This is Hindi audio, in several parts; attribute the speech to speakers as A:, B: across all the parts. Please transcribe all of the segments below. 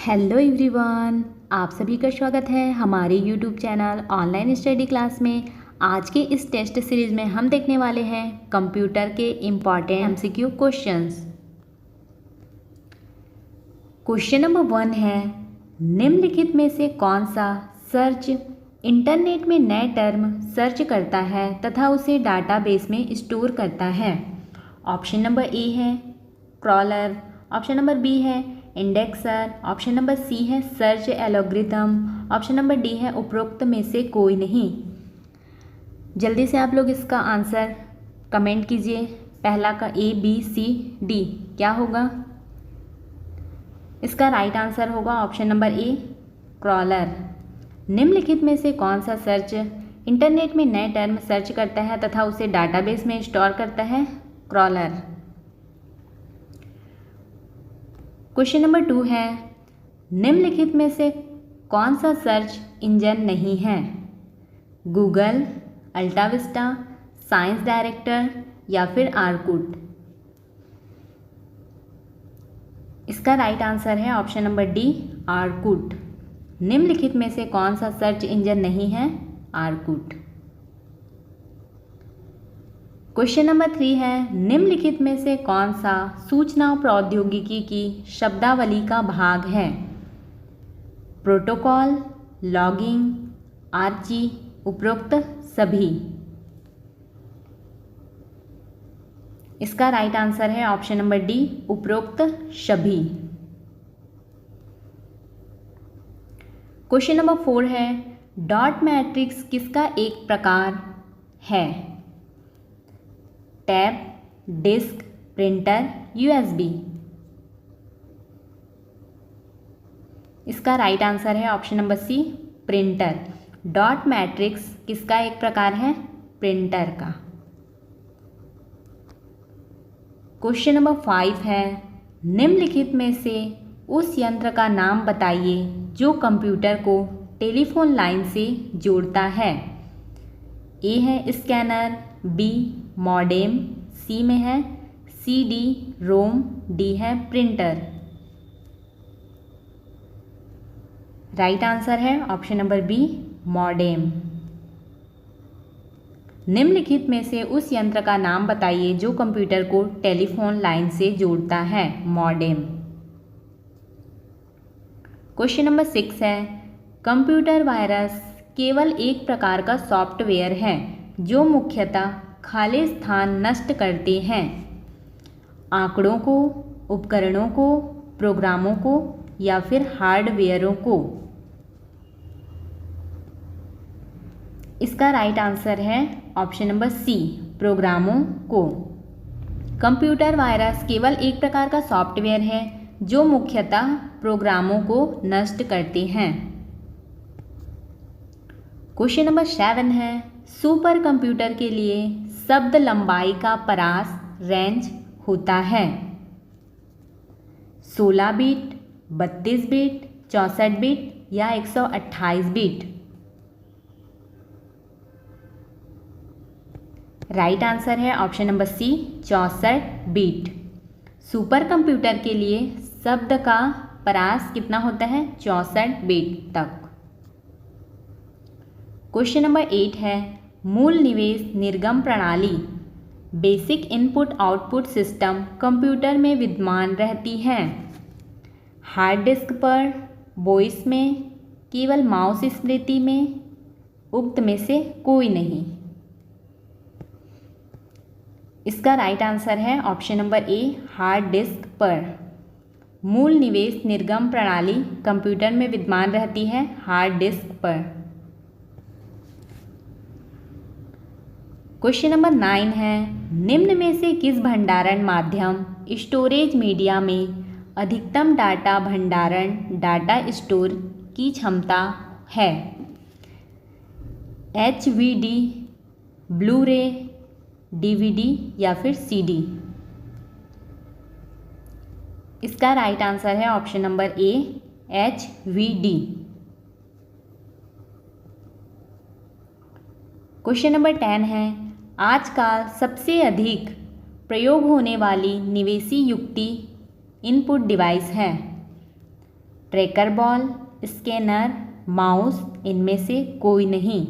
A: हेलो एवरीवन, आप सभी का स्वागत है हमारे YouTube channel online study class में। आज के इस टेस्ट सीरीज में हम देखने वाले हैं कंप्यूटर के important MCQ questions. Question number 1 है, निम्नलिखित में से कौन सा सर्च इंटरनेट में नए टर्म सर्च करता है तथा उसे डाटाबेस में स्टोर करता है? ऑप्शन नंबर ए है क्रॉलर, ऑप्शन नंबर बी है इंडेक्सर, ऑप्शन नंबर सी है search algorithm, option number D है उपरोक्त में से कोई नहीं। जल्दी से आप लोग इसका आंसर कमेंट कीजिए। पहला का ए बी सी डी क्या होगा? इसका राइट आंसर होगा ऑप्शन नंबर ए क्रॉलर। निम्नलिखित में से कौन सा सर्च इंटरनेट में नए टर्म सर्च करता है तथा उसे डाटाबेस में स्टोर करता है? क्रॉलर। क्वेश्चन नंबर 2 है, निम्नलिखित में से कौन सा सर्च इंजन नहीं है? गूगल, अल्टाविस्टा, साइंस डायरेक्टर या फिर आर्कुट? इसका राइट आंसर है ऑप्शन नंबर डी आर्कुट। निम्नलिखित में से कौन सा सर्च इंजन नहीं है? आर्कुट। क्वेश्चन नंबर 3 है, निम्नलिखित में से कौन सा सूचना प्रौद्योगिकी की शब्दावली का भाग है? प्रोटोकॉल, लॉगिंग, आर्ची, उपरोक्त सभी? इसका राइट आंसर है ऑप्शन नंबर डी उपरोक्त सभी। क्वेश्चन नंबर 4 है, डॉट मैट्रिक्स किसका एक प्रकार है? Tab, disk, printer, USB? इसका राइट आंसर है option number C printer. Dot matrix किसका एक प्रकार है? प्रिंटर का। क्वेश्चन नंबर 5 है, निम्नलिखित में से उस यंत्र का नाम बताइए जो कंप्यूटर को टेलीफोन लाइन से जोड़ता है? ए है स्कैनर, बी मॉडेम, सी में है सीडी रोम, डी है प्रिंटर। राइट आंसर है ऑप्शन नंबर बी मॉडेम। निम्नलिखित में से उस यंत्र का नाम बताइए जो कंप्यूटर को टेलीफोन लाइन से जोड़ता है? मॉडेम। क्वेश्चन नंबर 6 है, कंप्यूटर वायरस केवल एक प्रकार का सॉफ्टवेयर है जो मुख्यतः खाली स्थान नष्ट करते हैं? आंकड़ों को, उपकरणों को, प्रोग्रामों को या फिर हार्डवेयरों को? इसका राइट आंसर है ऑप्शन नंबर सी प्रोग्रामों को। कंप्यूटर वायरस केवल एक प्रकार का सॉफ्टवेयर है जो मुख्यतः प्रोग्रामों को नष्ट करते हैं। क्वेश्चन नंबर 7 है, सुपर कंप्यूटर के लिए शब्द लंबाई का परास रेंज होता है? 16 बिट, 32 बिट, 64 बिट या 128 बिट? राइट आंसर है option number C 64 bit. Super computer के लिए शब्द का परास कितना होता है? 64 बिट तक। क्वेश्चन नंबर 8 है, मूल निवेश निर्गम प्रणाली basic input output system computer में विद्यमान रहती है? हार्ड डिस्क पर, वॉइस में, केवल माउस स्मृति में? उक्त में से कोई नहीं? इसका राइट आंसर है option number a hard disk पर। मूल निवेश निर्गम प्रणाली कंप्यूटर में विद्यमान रहती है हार्ड डिस्क पर। क्वेश्चन नंबर 9 है, निम्न में से किस भंडारण माध्यम स्टोरेज मीडिया में अधिकतम डाटा भंडारण डाटा स्टोर की क्षमता है? HVD, ब्लू रे, DVD या फिर CD? इसका राइट आंसर है ऑप्शन नंबर ए HVD। क्वेश्चन नंबर 10 है, आजकल सबसे अधिक प्रयोग होने वाली निवेशी युक्ति इनपुट डिवाइस है? ट्रैकर बॉल, स्कैनर, माउस, इनमें से कोई नहीं।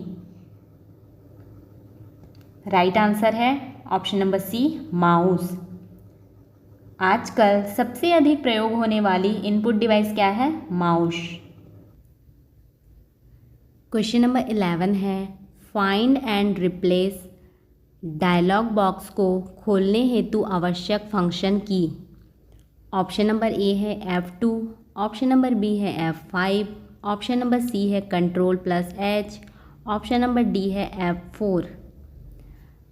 A: राइट आंसर है ऑप्शन नंबर सी, माउस। आजकल सबसे अधिक प्रयोग होने वाली इनपुट डिवाइस क्या है? माउस। क्वेश्चन नंबर 11 है, find and replace dialog box को खोलने हेतु आवश्यक फंक्शन की। ऑप्शन नंबर ए है F2, ऑप्शन नंबर बी है F5, ऑप्शन नंबर सी है Ctrl+H, ऑप्शन नंबर डी है F4।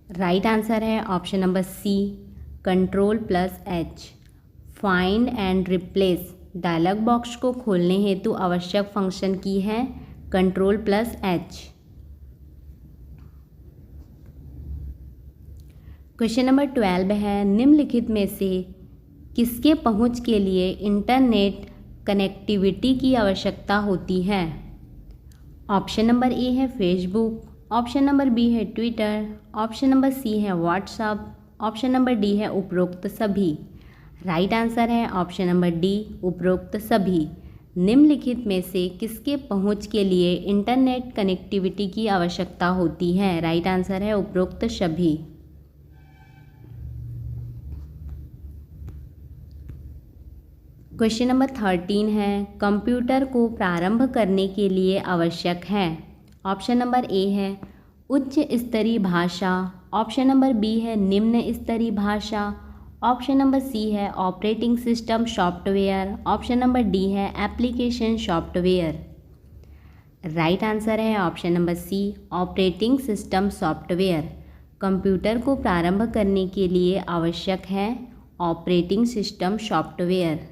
A: राइट आंसर है option number C, Ctrl+H। Find and replace dialog box को खोलने हेतु आवश्यक फंक्शन की है Ctrl+H। क्वेश्चन नंबर 12 है, निम्नलिखित में से किसके पहुंच के लिए इंटरनेट कनेक्टिविटी की आवश्यकता होती है? ऑप्शन नंबर ए है फेसबुक, ऑप्शन नंबर बी है ट्विटर, ऑप्शन नंबर सी है व्हाट्सएप, ऑप्शन नंबर डी है उपरोक्त सभी। राइट आंसर है ऑप्शन नंबर डी, उपरोक्त सभी। निम्नलिखित में से किसके पहुंच के लिए इंटरनेट कनेक्टिविटी की आवश्यकता होती है? राइट आंसर है उपरोक्त सभी। क्वेश्चन नंबर 13 है, कंप्यूटर को प्रारंभ करने के लिए आवश्यक है। ऑप्शन नंबर ए है उच्च स्तरीय भाषा, ऑप्शन नंबर बी है निम्न स्तरीय भाषा, ऑप्शन नंबर सी है operating system software, option number D है एप्लीकेशन सॉफ्टवेयर। राइट आंसर है option number C, operating system software. Computer को प्रारंभ करने के लिए आवश्यक है operating system software.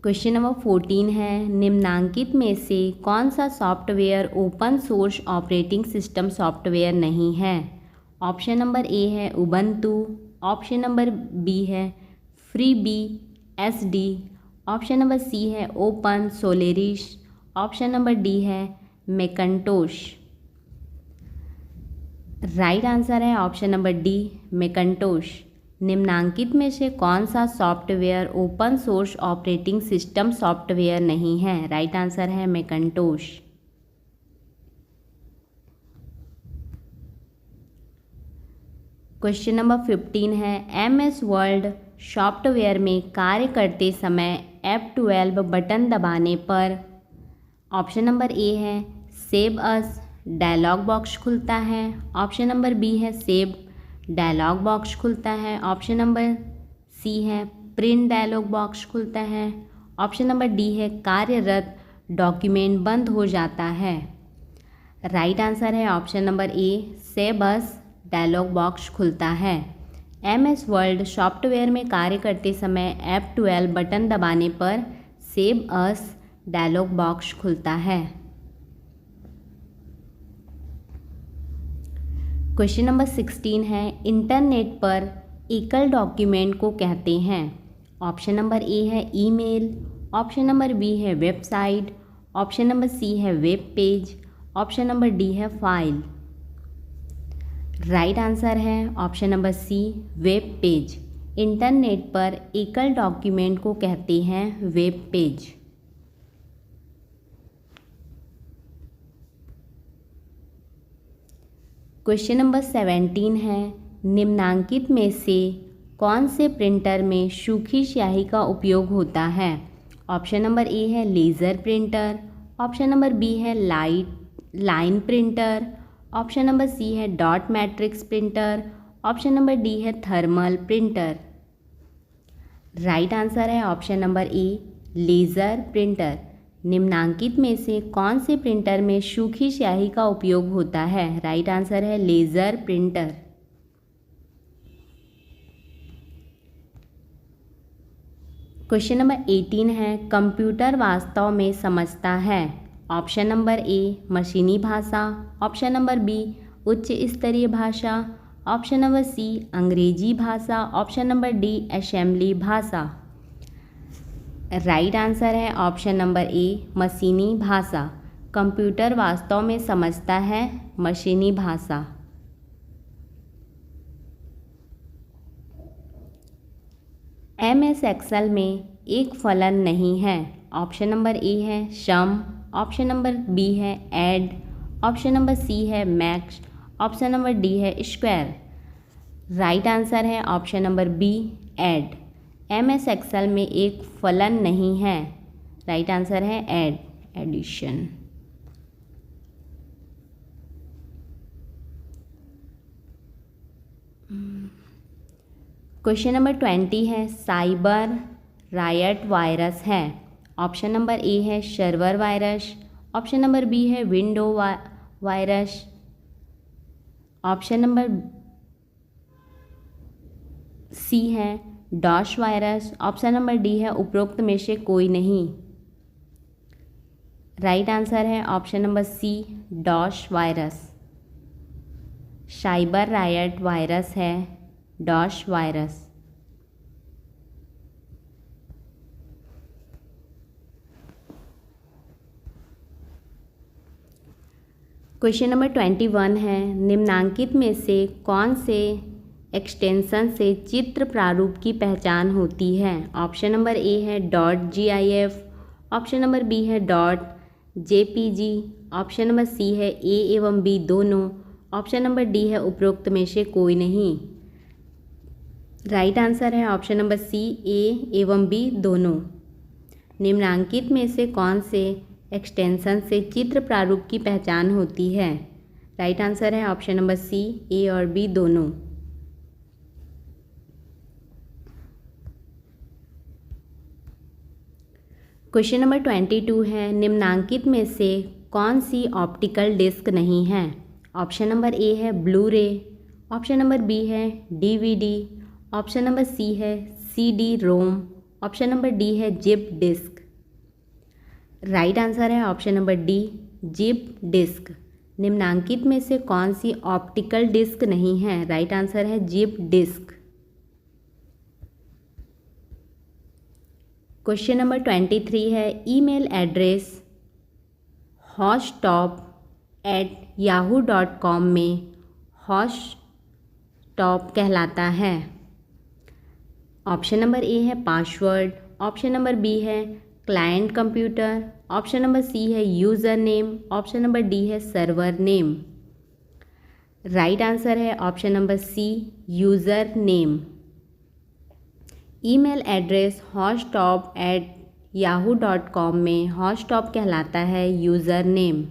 A: Question number 14 है, निम्नांकित में से कौन सा software open source operating system software नहीं है? ऑप्शन नंबर ए है उबंटू, ऑप्शन नंबर बी है FreeBSD, ऑप्शन नंबर सी है Open Solaris, option number D है मैकिन्टोश। राइट आंसर है ऑप्शन नंबर डी, मैकिन्टोश। निम्नांकित में से कौन सा software open source operating system software नहीं है? राइट आंसर है मैकिन्टोश। क्वेश्चन नंबर 15 है, MS वर्ड सॉफ्टवेयर में कार्य करते समय F12 बटन दबाने पर ऑप्शन नंबर ए है सेव अस डायलॉग बॉक्स खुलता है, ऑप्शन नंबर बी है सेव डायलॉग बॉक्स खुलता है, ऑप्शन नंबर सी है प्रिंट डायलॉग बॉक्स खुलता है, ऑप्शन नंबर डी है कार्यरत डॉक्यूमेंट बंद हो जाता है। राइट आंसर है option number A, save as dialog box खुलता है। MS वर्ड सॉफ्टवेयर में कार्य करते समय F12 बटन दबाने पर सेव अस डायलॉग बॉक्स खुलता है। क्वेश्चन नंबर 16 है, इंटरनेट पर एकल डॉक्यूमेंट को कहते हैं। ऑप्शन नंबर ए है ईमेल, ऑप्शन नंबर बी है वेबसाइट, ऑप्शन नंबर सी है web page, option number D है फाइल। राइट आंसर है option number C, web page. Internet पर एकल डॉक्यूमेंट को कहते हैं वेब पेज। क्वेश्चन नंबर 17 है, निम्नांकित में से कौन से प्रिंटर में सूखी स्याही का उपयोग होता है? ऑप्शन नंबर ए है laser printer, option number B है line printer, option number C है dot matrix printer, option number D है थर्मल प्रिंटर। राइट आंसर है option number A, laser printer. निम्नांकित में से कौन से प्रिंटर में सूखी स्याही का उपयोग होता है? राइट आंसर है लेज़र प्रिंटर। क्वेश्चन नंबर 18 है, कंप्यूटर वास्तव में समझता है। ऑप्शन नंबर ए मशीनी भाषा, ऑप्शन नंबर बी उच्च स्तरीय भाषा, ऑप्शन नंबर सी अंग्रेजी भाषा, ऑप्शन नंबर डी असेंबली भाषा। राइट आंसर है ऑप्शन नंबर ए, मशीनी भाषा। कंप्यूटर वास्तव में समझता है मशीनी भाषा। MS एक्सेल में एक फलन नहीं है। ऑप्शन नंबर ए है सम, ऑप्शन नंबर बी है ऐड, ऑप्शन नंबर सी है मैक्स, ऑप्शन नंबर डी है स्क्वायर। राइट आंसर है option number B add. MS Excel में एक फलन नहीं है। राइट आंसर है ऐड, एडिशन। क्वेश्चन नंबर 20 है साइबर रायट वायरस है। ऑप्शन नंबर ए है server virus, option number B है window virus, option number C है DOS virus, option number D है उपरोक्त में से कोई नहीं। राइट आंसर है option number C DOS virus. Cyber riot virus है डॉस वायरस। क्वेश्चन नंबर 21 है निम्नांकित में से कौन से एक्सटेंशन से चित्र प्रारूप की पहचान होती है। ऑप्शन नंबर ए है .gif, ऑप्शन नंबर बी है .jpg, ऑप्शन नंबर सी है ए एवं बी दोनों, ऑप्शन नंबर डी है उपरोक्त में से कोई नहीं। राइट आंसर है ऑप्शन नंबर सी ए एवं बी दोनों। निम्नांकित में से कौन से एक्सटेंशन से चित्र प्रारूप की पहचान होती है। राइट आंसर है ऑप्शन नंबर सी ए और बी दोनों। क्वेश्चन नंबर 22 है निम्नांकित में से कौन सी ऑप्टिकल डिस्क नहीं है। ऑप्शन नंबर ए है ब्लू रे, ऑप्शन नंबर बी है DVD, ऑप्शन नंबर सी है CD रोम, ऑप्शन नंबर डी है जिप डिस्क। राइट आंसर है option number D zip disk. निम्नांकित में से कौन सी ऑप्टिकल डिस्क नहीं है। राइट आंसर है जिप डिस्क। क्वेश्चन नंबर 23 है ईमेल एड्रेस hoshtop@yahoo.com में हॉशटॉप कहलाता है। ऑप्शन नंबर ए है पासवर्ड, ऑप्शन नंबर बी है client computer, option number C है user name, option number D है सर्वर नेम। राइट आंसर है option number C user name. Email address hoshtop@yahoo.com में हॉशटॉप कहलाता है यूज़र नेम।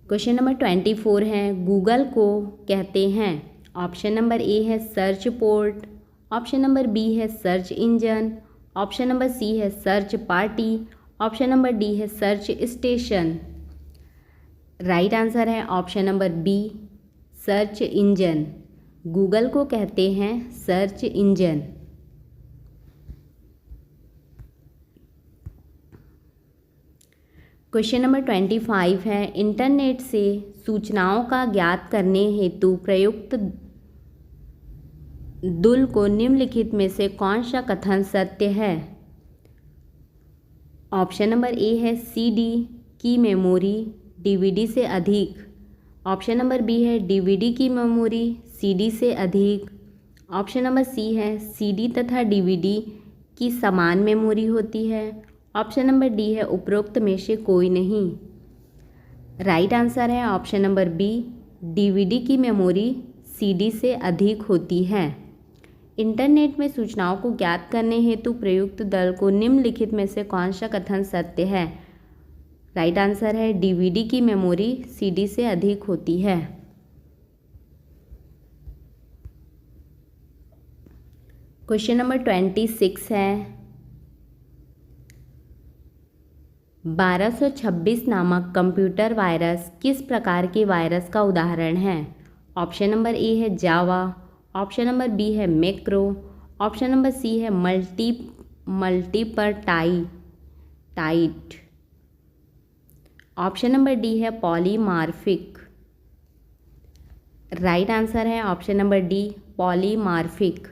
A: क्वेश्चन नंबर 24 है गूगल को कहते हैं। ऑप्शन नंबर ए है search port, option number B है search engine, option number C है search party, option number D है सर्च स्टेशन। राइट आंसर है option number B search engine. Google को कहते हैं सर्च इंजन। क्वेश्चन नंबर 25 है इंटरनेट से सूचनाओं का ज्ञात करने हेतु प्रयुक्त दुल को निम्नलिखित में से कौन सा कथन सत्य है। ऑप्शन नंबर ए है CD की मेमोरी DVD से अधिक, ऑप्शन नंबर बी है DVD की मेमोरी CD से अधिक, ऑप्शन नंबर सी है CD तथा DVD की समान मेमोरी होती है, ऑप्शन नंबर डी है उपरोक्त में से कोई नहीं। राइट आंसर है ऑप्शन नंबर बी DVD की मेमोरी CD से अधिक होती है। इंटरनेट में सूचनाओं को ज्ञात करने हेतु प्रयुक्त दल को निम्नलिखित में से कौन सा कथन सत्य है। राइट आंसर है DVD की मेमोरी CD से अधिक होती है। क्वेश्चन नंबर 26 है 1226 नामक कंप्यूटर वायरस किस प्रकार के वायरस का उदाहरण है। ऑप्शन नंबर ए है जावा, ऑप्शन नंबर बी है मैक्रो, ऑप्शन नंबर सी है मल्टीपर्टाइट, ऑप्शन नंबर डी है पॉलीमार्फिक। राइट आंसर है ऑप्शन नंबर डी पॉलीमार्फिक।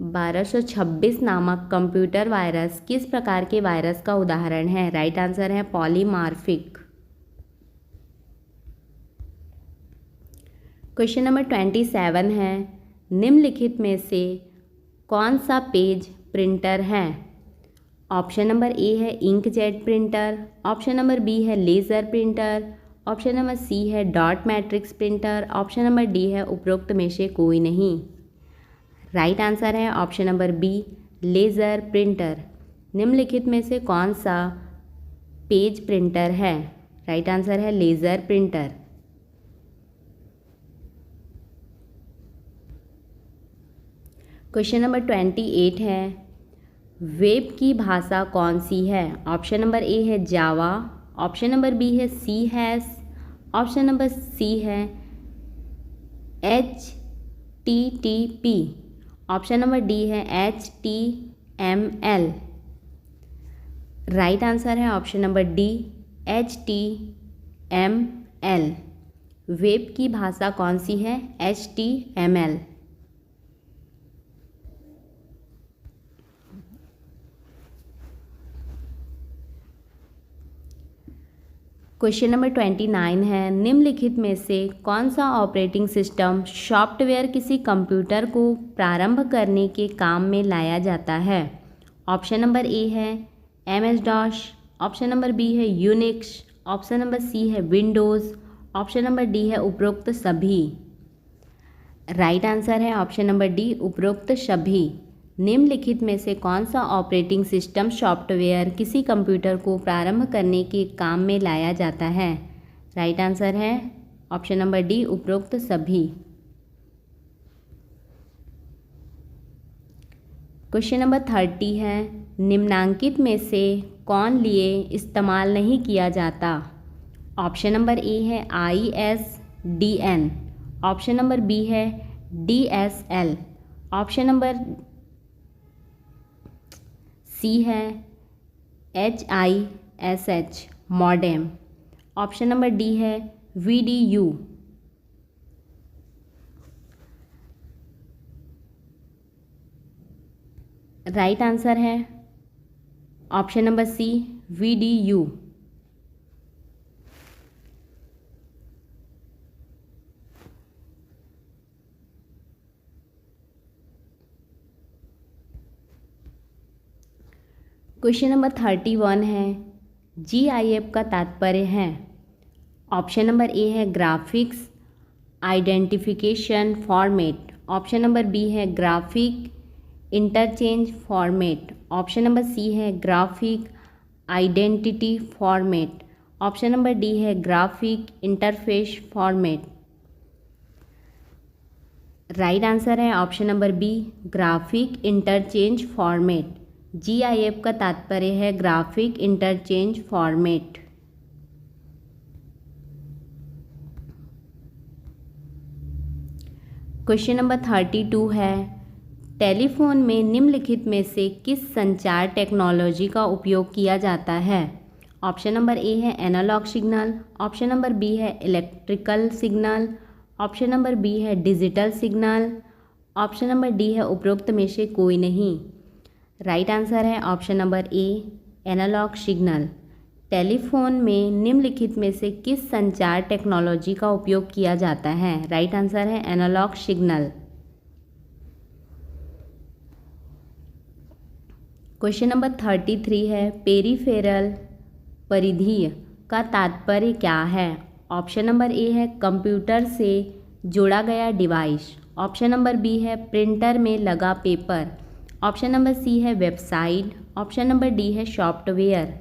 A: 1226 नामक कंप्यूटर वायरस किस प्रकार के वायरस का उदाहरण है। राइट आंसर है पॉलीमार्फिक। क्वेश्चन नंबर 27 है, निम्नलिखित में से कौन सा पेज प्रिंटर है? ऑप्शन नंबर ए है inkjet printer, option number B है laser printer, option number C है dot matrix printer, option number D है उपरोक्त में से कोई नहीं। राइट आंसर है option number B, laser printer. निम्नलिखित में से कौन सा पेज प्रिंटर है? राइट आंसर है लेज़र प्रिंटर। क्वेश्चन नंबर 28 है, वेब की भाषा कौन सी है? ऑप्शन नंबर ए है जावा, ऑप्शन नंबर बी है C hash, option number C है HTTP, ऑप्शन नंबर डी है HTML। राइट आंसर है option number D, HTML। Web की भाषा कौन सी है? HTML। क्वेश्चन नंबर 29 है, निम्नलिखित में से कौन सा ऑपरेटिंग सिस्टम सॉफ्टवेयर किसी कंप्यूटर को प्रारंभ करने के काम में लाया जाता है? ऑप्शन नंबर ए है MS-DOS, ऑप्शन नंबर बी है यूनिक्स, ऑप्शन नंबर सी है विंडोज़, ऑप्शन नंबर डी है उपरोक्त सभी। राइट आंसर है ऑप्शन नंबर डी, उपरोक्त सभी। निम्नलिखित में से कौन सा ऑपरेटिंग सिस्टम सॉफ्टवेयर किसी कंप्यूटर को प्रारंभ करने के काम में लाया जाता है? राइट आंसर है ऑप्शन नंबर डी, उपरोक्त सभी। क्वेश्चन नंबर 30 है, निम्नांकित में से कौन लिए इस्तेमाल नहीं किया जाता? ऑप्शन नंबर ए है ISDN, ऑप्शन नंबर बी है DSL, ऑप्शन नंबर सी है HISH modem, option number D है VDU। राइट आंसर है option number C, VDU। Question number 31 है, GIF का तात्पर्य है? ऑप्शन नंबर ए है graphics identification format, option number B है graphic interchange format, option number C है graphic identity format, option number D है graphic interface format. Right answer है option number B, graphic interchange format. GIF का तात्पर्य है graphic interchange format. Question number 32 है, टेलीफोन में निम्नलिखित में से किस संचार टेक्नोलॉजी का उपयोग किया जाता है? ऑप्शन नंबर ए है analogue signal, option number B है electrical signal, option number B है digital signal, option number D है उपरोक्त में से कोई नहीं। राइट आंसर है option number A, analogue signal. Telephone में निम्नलिखित में से किस संचार टेक्नोलॉजी का उपयोग किया जाता है? राइट आंसर है एनालॉग सिग्नल। क्वेश्चन नंबर 33 है, पेरिफेरल परिधीय का तात्पर्य क्या है? ऑप्शन नंबर ए है कंप्यूटर से जोड़ा गया डिवाइस, ऑप्शन नंबर बी है प्रिंटर में लगा पेपर, ऑप्शन नंबर सी है वेबसाइट, ऑप्शन नंबर डी है सॉफ्टवेयर।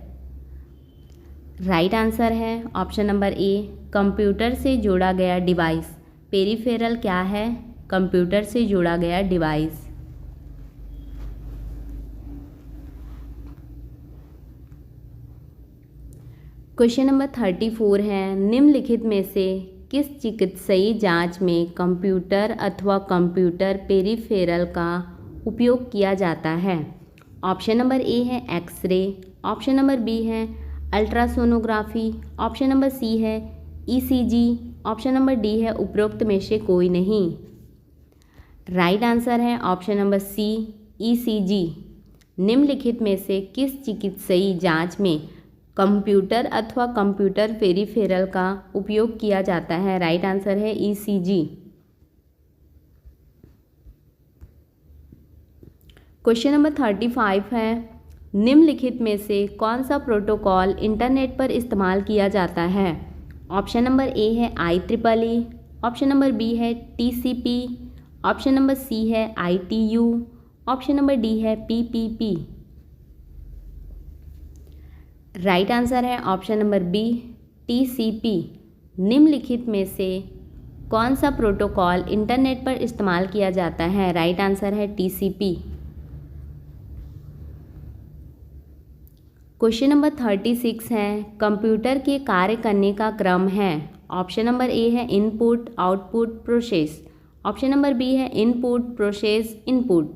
A: राइट आंसर है ऑप्शन नंबर ए, कंप्यूटर से जोड़ा गया डिवाइस। पेरिफेरल क्या है? कंप्यूटर से जोड़ा गया डिवाइस। क्वेश्चन नंबर 34 है, निम्नलिखित में से किस चिकित्सीय जांच में कंप्यूटर अथवा कंप्यूटर पेरिफेरल का उपयोग किया जाता है? ऑप्शन नंबर ए है एक्सरे, ऑप्शन नंबर बी है अल्ट्रासोनोग्राफी, ऑप्शन नंबर सी है ECG, ऑप्शन नंबर डी है उपरोक्त में से कोई नहीं। राइट आंसर है ऑप्शन नंबर सी, ECG। निम्नलिखित में से किस चिकित्सीय जांच में कंप्यूटर अथवा कंप्यूटर पेरिफेरल का उपयोग किया जाता है? राइट आंसर है ECG। क्वेश्चन नंबर 35 है, निम्नलिखित में से कौन सा प्रोटोकॉल इंटरनेट पर इस्तेमाल किया जाता है? ऑप्शन नंबर ए है IEEE, ऑप्शन नंबर बी है TCP, ऑप्शन नंबर सी है ITU, ऑप्शन नंबर डी है PPP। राइट आंसर है ऑप्शन नंबर बी TCP। निम्नलिखित में से कौन सा प्रोटोकॉल इंटरनेट पर इस्तेमाल किया जाता है? राइट आंसर है TCP। क्वेश्चन नंबर 36 है, कंप्यूटर के कार्य करने का क्रम है। ऑप्शन नंबर ए है input output process, option number B है input process input,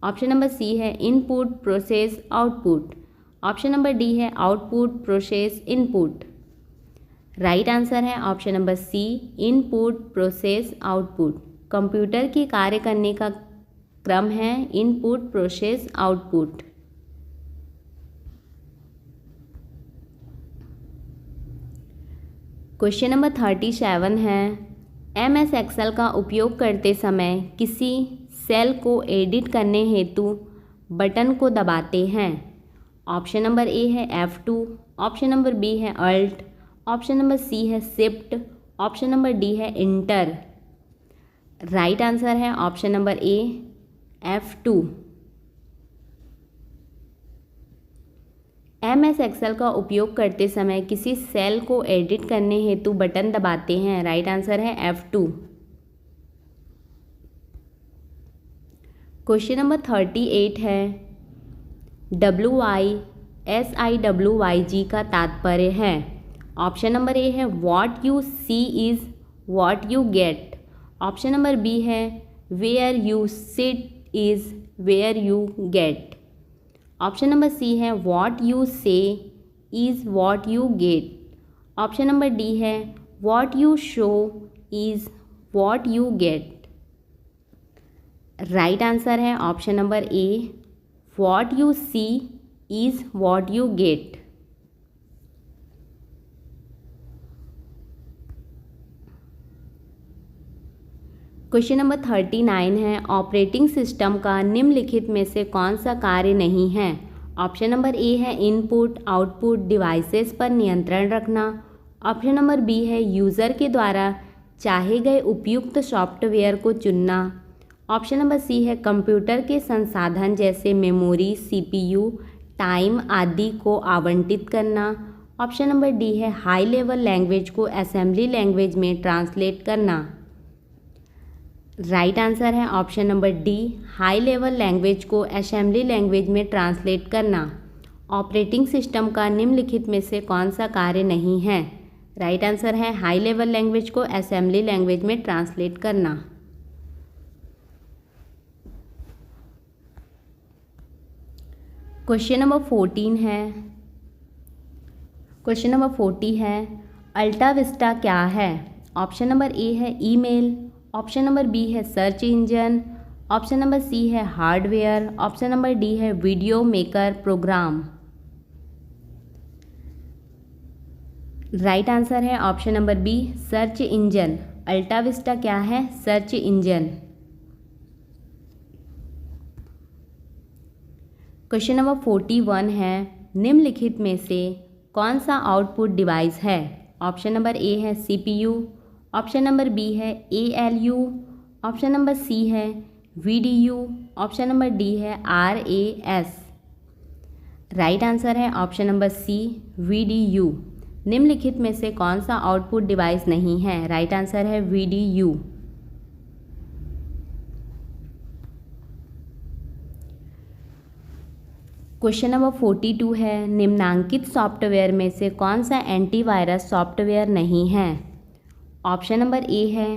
A: option number C है input process output, option number D है output process input. Right answer है option number C input process output. Computer के कार्य करने का क्रम है input process output. Question number 37 है, MS एक्सेल का उपयोग करते समय किसी सेल को एडिट करने हेतु बटन को दबाते हैं। ऑप्शन नंबर ए है F2, ऑप्शन नंबर बी है अल्ट, ऑप्शन नंबर सी है शिफ्ट, ऑप्शन नंबर डी है इंटर। राइट आंसर है option number A F2। MS Excel का उपयोग करते समय किसी सेल को एडिट करने हेतु बटन दबाते हैं। राइट आंसर है F2। क्वेश्चन नंबर 38 है, WISIWYG का तात्पर्य है। ऑप्शन नंबर ए है what you see is what you get, option number B है where you sit is where you get, option number C है what you say is what you get, option number D है what you show is what you get. Right answer है option number A what you see is what you get. Question number 39 है, ऑपरेटिंग सिस्टम का निम्नलिखित में से कौन सा कार्य नहीं है? ऑप्शन नंबर ए है इनपुट आउटपुट डिवाइसेस पर नियंत्रण रखना, ऑप्शन नंबर बी है यूज़र के द्वारा चाहे गए उपयुक्त सॉफ्टवेयर को चुनना, ऑप्शन नंबर सी है कंप्यूटर के संसाधन जैसे मेमोरी CPU टाइम आदि को आवंटित करना, ऑप्शन नंबर डी है हाई लेवल लैंग्वेज को असेंबली लैंग्वेज में ट्रांसलेट करना। राइट आंसर है option number D high level language को असेंबली लैंग्वेज में ट्रांसलेट करना। ऑपरेटिंग सिस्टम का निम्नलिखित में से कौन सा कार्य नहीं है? राइट आंसर है हाई लेवल लैंग्वेज को असेंबली लैंग्वेज में ट्रांसलेट करना। क्वेश्चन नंबर 14 है, क्वेश्चन नंबर 40 है, अल्टा विस्टा क्या है? ऑप्शन नंबर ए है ईमेल, ऑप्शन नंबर बी है search engine, option number C है हार्डवेयर, ऑप्शन नंबर डी है video maker program. Right answer है option number B search engine. AltaVista क्या है? Search engine. क्वेश्चन नंबर 41 है, निम्नलिखित में से कौन सा आउटपुट डिवाइस है? ऑप्शन नंबर ए है CPU, ऑप्शन नंबर बी है ALU, ऑप्शन नंबर सी है VDU, ऑप्शन नंबर डी है RAS। राइट आंसर है ऑप्शन नंबर सी VDU। निम्नलिखित में से कौन सा आउटपुट डिवाइस नहीं है? राइट आंसर है VDU। क्वेश्चन नंबर 42 है, निम्नांकित सॉफ्टवेयर में से कौन सा एंटीवायरस सॉफ्टवेयर नहीं है? ऑप्शन नंबर ए है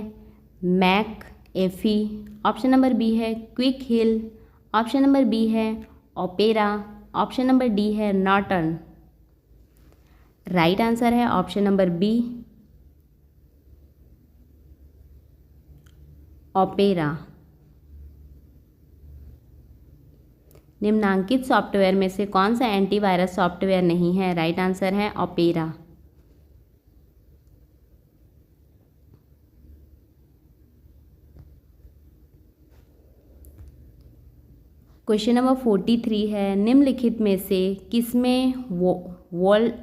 A: McAfee, ऑप्शन नंबर बी है Quick Heal, option number B है ओपेरा, ऑप्शन नंबर डी है नॉर्टन। राइट आंसर है ऑप्शन नंबर बी ओपेरा। निम्नांकित सॉफ्टवेयर में से कौन सा एंटीवायरस सॉफ्टवेयर नहीं है? राइट आंसर है ओपेरा। क्वेश्चन नंबर 43 है, निम्नलिखित में से किसमें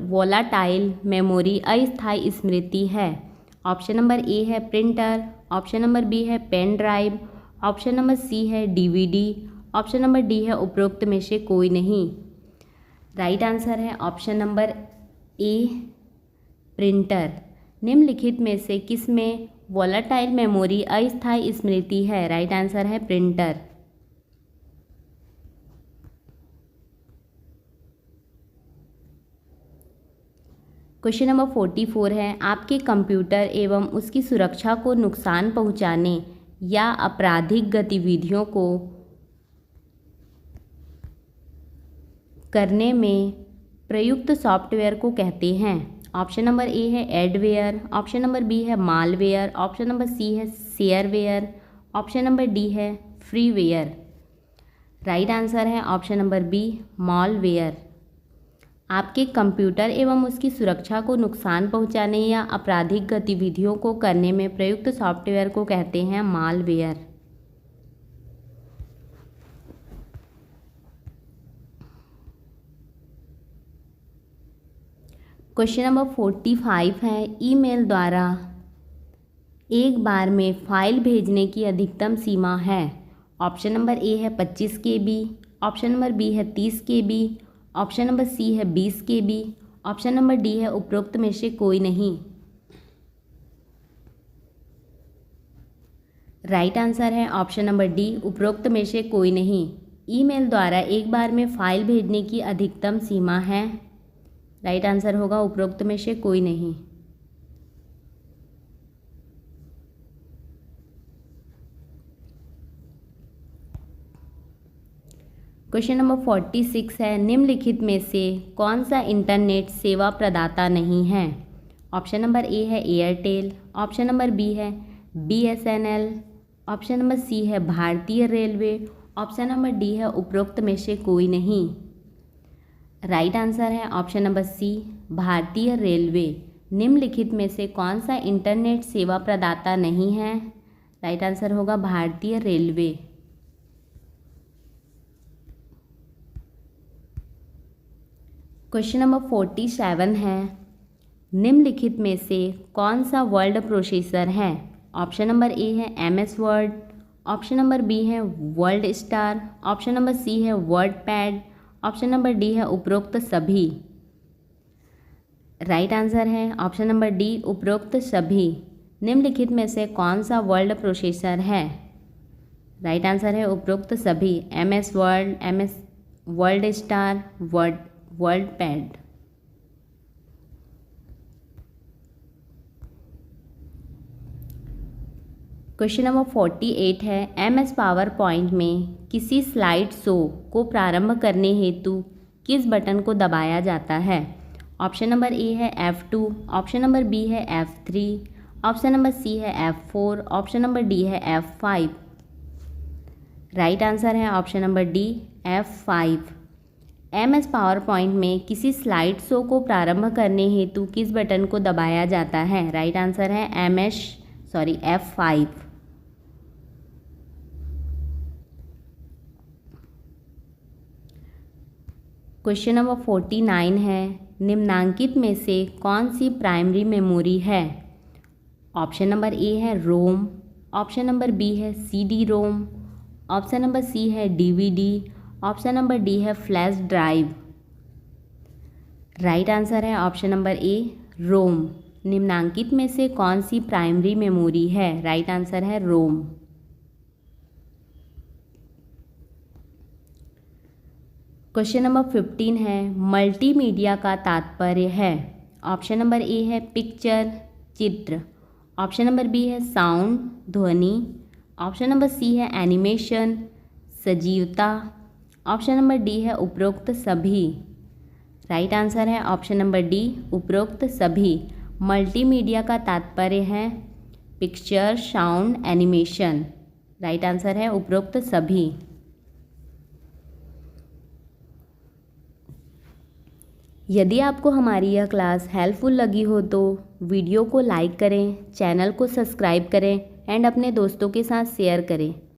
A: वोलाटाइल मेमोरी अस्थायी स्मृति है? ऑप्शन नंबर ए है प्रिंटर, ऑप्शन नंबर बी है pen drive, option number C है डीवीडी, ऑप्शन नंबर डी है उपरोक्त में से कोई नहीं। राइट आंसर है ऑप्शन नंबर ए प्रिंटर। निम्नलिखित में से किसमें वोलाटाइल मेमोरी अस्थायी स्मृति है? राइट आंसर है प्रिंटर। क्वेश्चन नंबर 44 है, आपके कंप्यूटर एवं उसकी सुरक्षा को नुकसान पहुंचाने या आपराधिक गतिविधियों को करने में प्रयुक्त सॉफ्टवेयर को कहते हैं? ऑप्शन नंबर ए है एडवेयर, ऑप्शन नंबर बी है मालवेयर, ऑप्शन नंबर सी है शेयरवेयर, ऑप्शन नंबर डी है फ्रीवेयर। राइट आंसर है ऑप्शन नंबर बी मालवेयर। आपके कंप्यूटर एवं उसकी सुरक्षा को नुकसान पहुंचाने या आपराधिक गतिविधियों को करने में प्रयुक्त सॉफ्टवेयर को कहते हैं मालवेयर। क्वेश्चन नंबर 45 है, ईमेल द्वारा एक बार में फाइल भेजने की अधिकतम सीमा है? ऑप्शन नंबर ए है 25 KB, ऑप्शन नंबर बी है 30 KB, ऑप्शन नंबर सी है 20 KB, ऑप्शन नंबर डी है उपरोक्त में से कोई नहीं। राइट आंसर है ऑप्शन नंबर डी उपरोक्त में से कोई नहीं। ईमेल द्वारा एक बार में फाइल भेजने की अधिकतम सीमा है। राइट आंसर होगा उपरोक्त में से कोई नहीं। क्वेश्चन नंबर 46 है, निम्नलिखित में से कौन सा इंटरनेट सेवा प्रदाता नहीं है? ऑप्शन नंबर ए है एयरटेल, ऑप्शन नंबर बी है BSNL, ऑप्शन नंबर सी है भारतीय रेलवे, ऑप्शन नंबर डी है उपरोक्त में से कोई नहीं। राइट आंसर है ऑप्शन नंबर सी भारतीय रेलवे। निम्नलिखित में से कौन सा इंटरनेट सेवा प्रदाता नहीं है? राइट आंसर होगा भारतीय रेलवे। क्वेश्चन नंबर 47 है, निम्नलिखित में से कौन सा वर्ड प्रोसेसर है? ऑप्शन नंबर ए है MS word, option number B है world star, option number C है word pad, option number D है उपरोक्त सभी। राइट आंसर है ऑप्शन नंबर डी उपरोक्त सभी। निम्नलिखित में से कौन सा वर्ड प्रोसेसर है? राइट आंसर है उपरोक्त सभी, MS word, MS world star, world pad. Question number 48 है, MS पावर पॉइंट में किसी स्लाइड शो को प्रारंभ करने हेतु किस बटन को दबाया जाता है? ऑप्शन नंबर ए है F2, ऑप्शन नंबर बी है F3, ऑप्शन नंबर सी है F4, ऑप्शन नंबर डी है F5। राइट आंसर है option number D F5। MS power point में किसी स्लाइड शो को प्रारंभ करने हेतु किस बटन को दबाया जाता है? राइट आंसर है F5। क्वेश्चन नंबर 49 है, निम्नांकित में से कौन सी प्राइमरी मेमोरी है? ऑप्शन नंबर ए है रोम, ऑप्शन नंबर बी है CD रोम, ऑप्शन नंबर सी है DVD, ऑप्शन नंबर डी है फ्लैश ड्राइव। राइट आंसर है ऑप्शन नंबर ए रोम। निम्नांकित में से कौन सी प्राइमरी मेमोरी है? राइट आंसर है रोम। क्वेश्चन नंबर 15 है, मल्टीमीडिया का तात्पर्य है? ऑप्शन नंबर ए है पिक्चर चित्र, ऑप्शन नंबर बी है साउंड ध्वनि, ऑप्शन नंबर सी है एनिमेशन सजीवता, ऑप्शन नंबर डी है उपरोक्त सभी। राइट आंसर है ऑप्शन नंबर डी उपरोक्त सभी। मल्टीमीडिया का तात्पर्य है picture sound animation. Right answer है उपरोक्त सभी। यदि आपको हमारी यह क्लास हेल्पफुल लगी हो तो वीडियो को लाइक करें, चैनल को सब्सक्राइब करें एंड अपने दोस्तों के साथ शेयर करें।